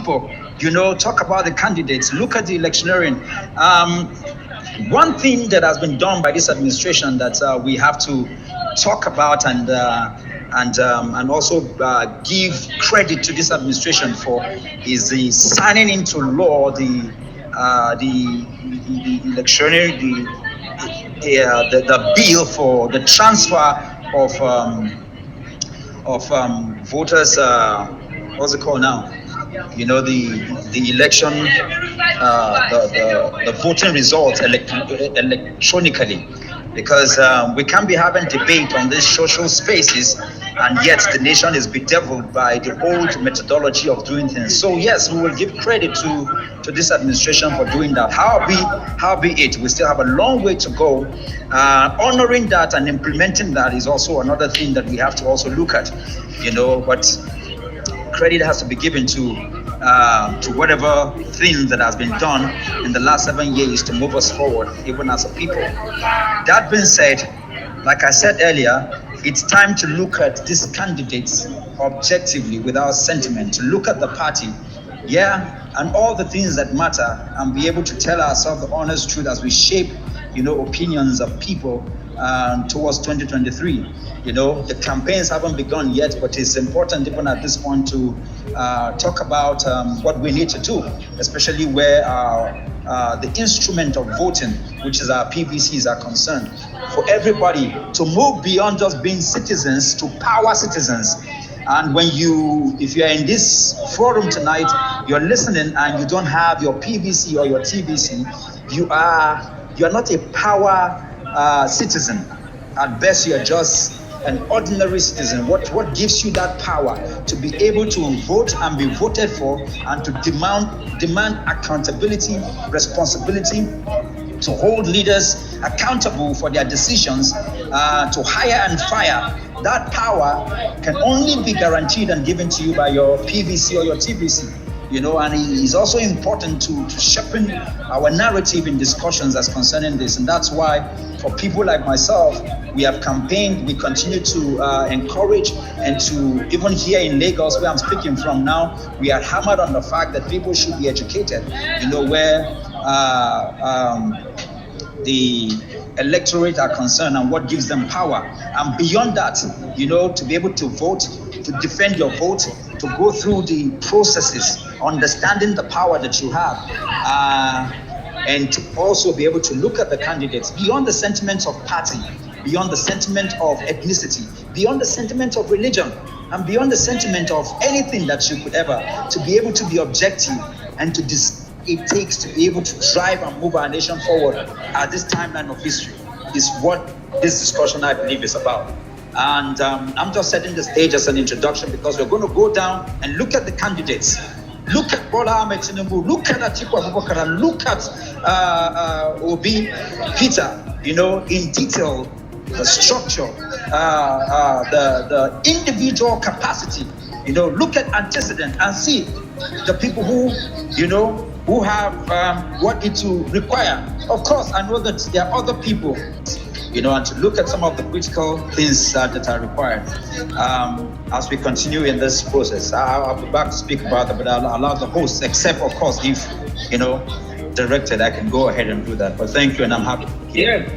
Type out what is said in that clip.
people, talk about the candidates, look at the electioneering. One thing that has been done by this administration that we have to talk about and also give credit to this administration for is the signing into law the electioneering the bill for the transfer of voters. What's it called now? The election, the voting results electronically, because we can't be having debate on these social spaces, and yet the nation is bedeviled by the old methodology of doing things. So yes, we will give credit to this administration for doing that. Howbeit, we still have a long way to go. Honoring that and implementing that is also another thing that we have to also look at. But credit has to be given to whatever thing that has been done in the last 7 years to move us forward, even as a people. That being said, like I said earlier, it's time to look at these candidates objectively without sentiment, to look at the party, and all the things that matter, and be able to tell ourselves the honest truth as we shape, opinions of people towards 2023. The campaigns haven't begun yet, but it's important even at this point to talk about what we need to do, especially where the instrument of voting, which is our PVCs, are concerned, for everybody to move beyond just being citizens to power citizens. And if you're in this forum tonight, you're listening and you don't have your PVC or your TVC, you're not a power citizen. At best, you're just an ordinary citizen. What gives you that power to be able to vote and be voted for, and to demand accountability, responsibility, to hold leaders accountable for their decisions, to hire and fire? That power can only be guaranteed and given to you by your PVC or your TVC. And it is also important to sharpen our narrative in discussions as concerning this. And that's why, for people like myself, we have campaigned, we continue to encourage, and to, even here in Lagos, where I'm speaking from now, we are hammered on the fact that people should be educated, where the electorate are concerned and what gives them power. And beyond that, to be able to vote, to defend your vote, to go through the processes, understanding the power that you have, and to also be able to look at the candidates beyond the sentiments of party, beyond the sentiment of ethnicity, beyond the sentiment of religion, and beyond the sentiment of anything that you could ever, to be able to be objective and to it takes to be able to drive and move our nation forward at this timeline of history, is what this discussion, I believe, is about. And I'm just setting the stage as an introduction, because we're going to go down and look at the candidates. Look at Bola Ahmed Tinubu, look at Atiku Abubakar, and look at Obi Peter, in detail, the structure, the individual capacity. Look at antecedent and see the people who have what it will require. Of course, I know that there are other people, and to look at some of the critical things that are required as we continue in this process. I'll be back to speak about that, but I'll allow the host, except, of course, if, directed, I can go ahead and do that. But thank you, and I'm happy. Yeah.